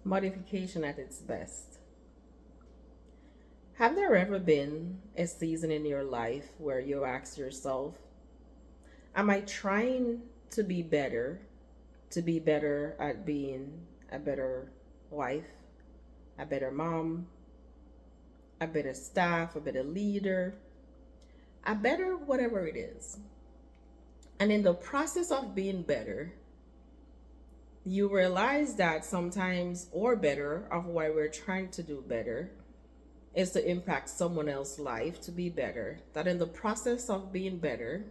Modification at its best. Have there ever been a season in your life where you ask yourself, am I trying to be better, at being a better wife, a better mom, a better staff, a better leader, a better whatever it is? And in the process of being better, you realize that sometimes, or better, of why we're trying to do better is to impact someone else's life to be better. That in the process of being better,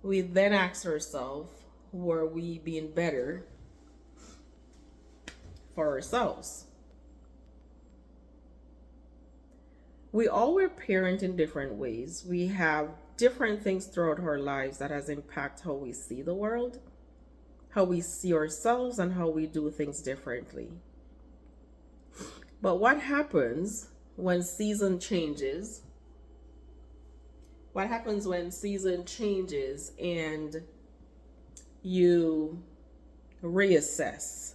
we then ask ourselves, were we being better for ourselves? We all were parent in different ways. We have different things throughout our lives that has impact how we see the world, how we see ourselves, and how we do things differently. But what happens when season changes? What happens when season changes and you reassess?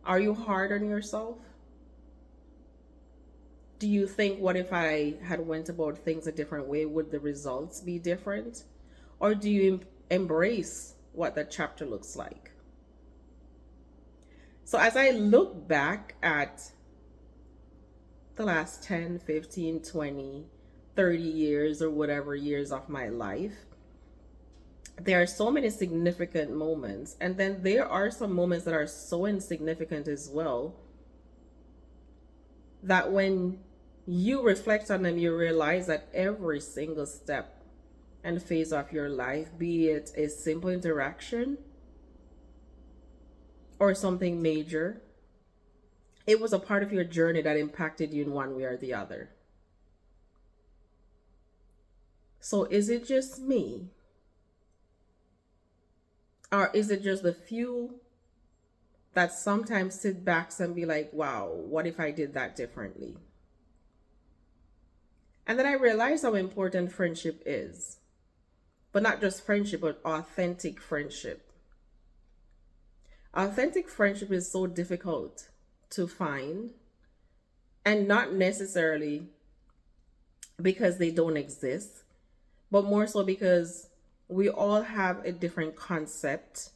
Are you hard on yourself? Do you think, what if I had went about things a different way? Would the results be different? Or do you embrace what that chapter looks like? So as I look back at the last 10, 15, 20, 30 years or whatever years of my life, there are so many significant moments. And then there are some moments that are so insignificant as well, that when you reflect on them, you realize that every single step and phase of your life, be it a simple interaction or something major, it was a part of your journey that impacted you in one way or the other. So is it just me? Or is it just the few that sometimes sit back and be like, wow, what if I did that differently? And then I realized how important friendship is. But not just friendship, but authentic friendship. Authentic friendship is so difficult to find, and not necessarily because they don't exist, but more so because we all have a different concept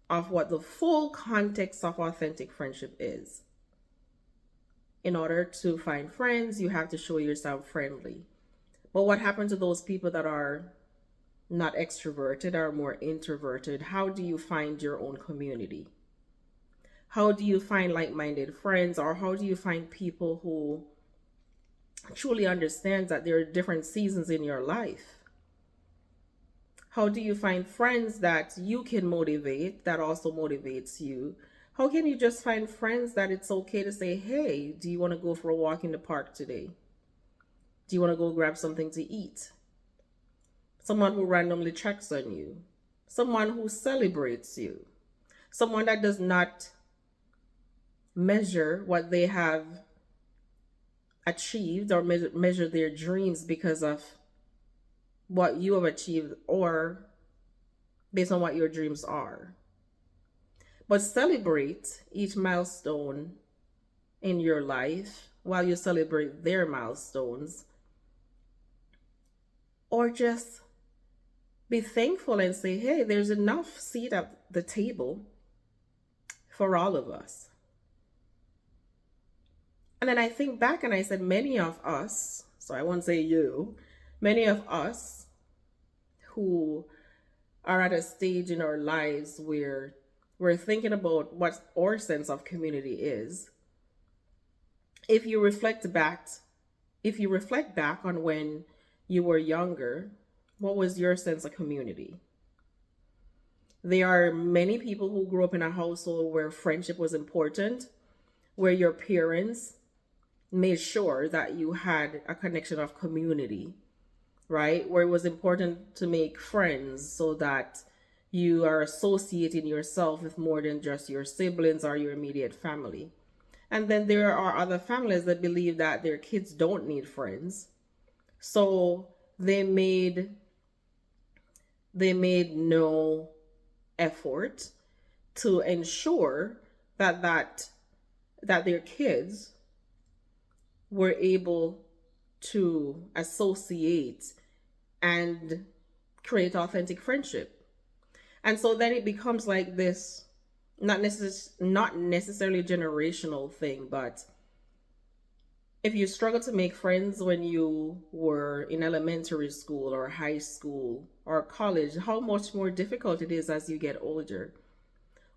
of what the full context of authentic friendship is. In order to find friends, you have to show yourself friendly. But what happens to those people that are not extroverted, are more introverted? How do you find your own community? How do you find like-minded friends? Or how do you find people who truly understand that there are different seasons in your life? How do you find friends that you can motivate, that also motivates you? How can you just find friends that it's okay to say, hey, do you want to go for a walk in the park today? Do you want to go grab something to eat? Someone who randomly checks on you. Someone who celebrates you. Someone that does not measure what they have achieved or measure their dreams because of what you have achieved or based on what your dreams are. But celebrate each milestone in your life while you celebrate their milestones. Or just be thankful and say, hey, there's enough seat at the table for all of us. And then I think back and I said, many of us, so I won't say you, many of us who are at a stage in our lives where we're thinking about what our sense of community is. If you reflect back on when you were younger, what was your sense of community? There are many people who grew up in a household where friendship was important, where your parents made sure that you had a connection of community, right? Where it was important to make friends so that you are associating yourself with more than just your siblings or your immediate family. And then there are other families that believe that their kids don't need friends. So they made no effort to ensure that their kids were able to associate and create authentic friendship. And so then it becomes like this, not necessarily generational thing, but if you struggle to make friends when you were in elementary school or high school or college, how much more difficult it is as you get older.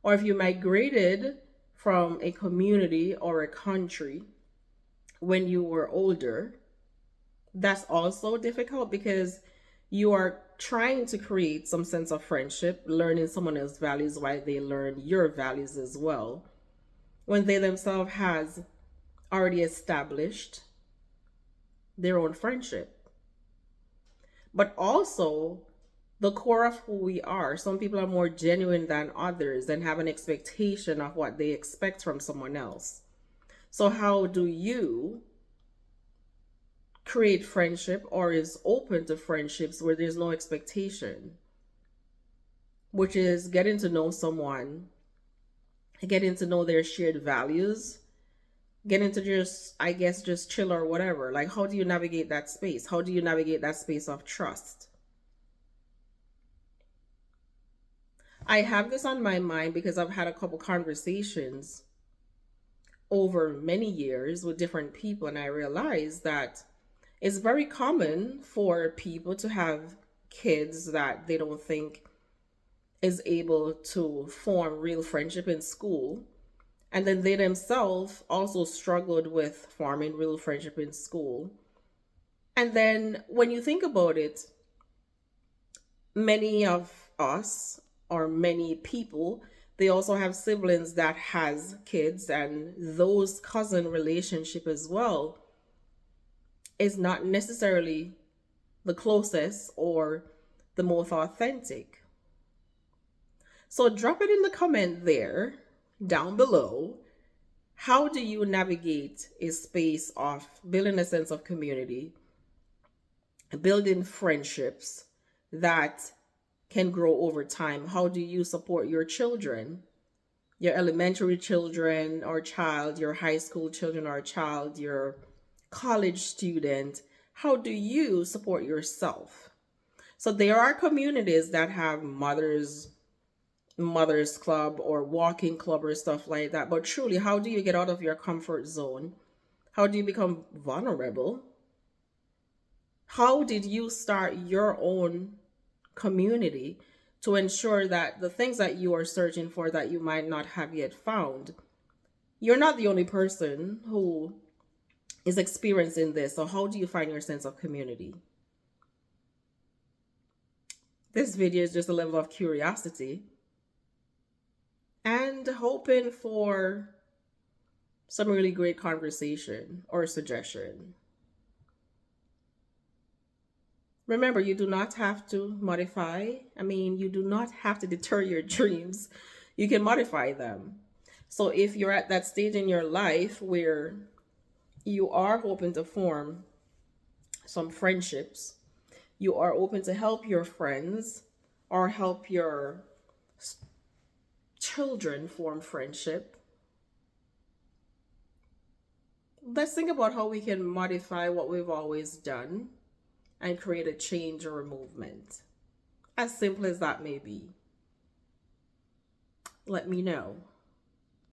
Or if you migrated from a community or a country when you were older, that's also difficult because you are trying to create some sense of friendship, learning someone else's values while they learn your values as well, when they themselves has already established their own friendship. But also the core of who we are. Some people are more genuine than others and have an expectation of what they expect from someone else. So how do you create friendship or is open to friendships where there's no expectation, which is getting to know someone, getting to know their shared values, getting to just, I guess, just chill or whatever. Like, how do you navigate that space? How do you navigate that space of trust? I have this on my mind because I've had a couple conversations over many years with different people, and I realized that it's very common for people to have kids that they don't think is able to form real friendship in school. And then they themselves also struggled with forming real friendship in school. And then when you think about it, many of us or many people, they also have siblings that has kids, and those cousin relationship as well is not necessarily the closest or the most authentic. So drop it in the comment there down below. How do you navigate a space of building a sense of community, building friendships that can grow over time? How do you support your children, your elementary children or child, your high school children or child, your college student? How do you support yourself? So there are communities that have mothers club or walking club or stuff like that, but truly, how do you get out of your comfort zone? How do you become vulnerable? How did you start your own community to ensure that the things that you are searching for that you might not have yet found, you're not the only person who is experiencing this? So how do you find your sense of community? This video is just a level of curiosity and hoping for some really great conversation or suggestion. Remember, you do not have to modify. You do not have to deter your dreams. You can modify them. So if you're at that stage in your life where you are hoping to form some friendships, you are open to help your friends or help your children form friendship, let's think about how we can modify what we've always done and create a change or a movement. As simple as that may be. Let me know.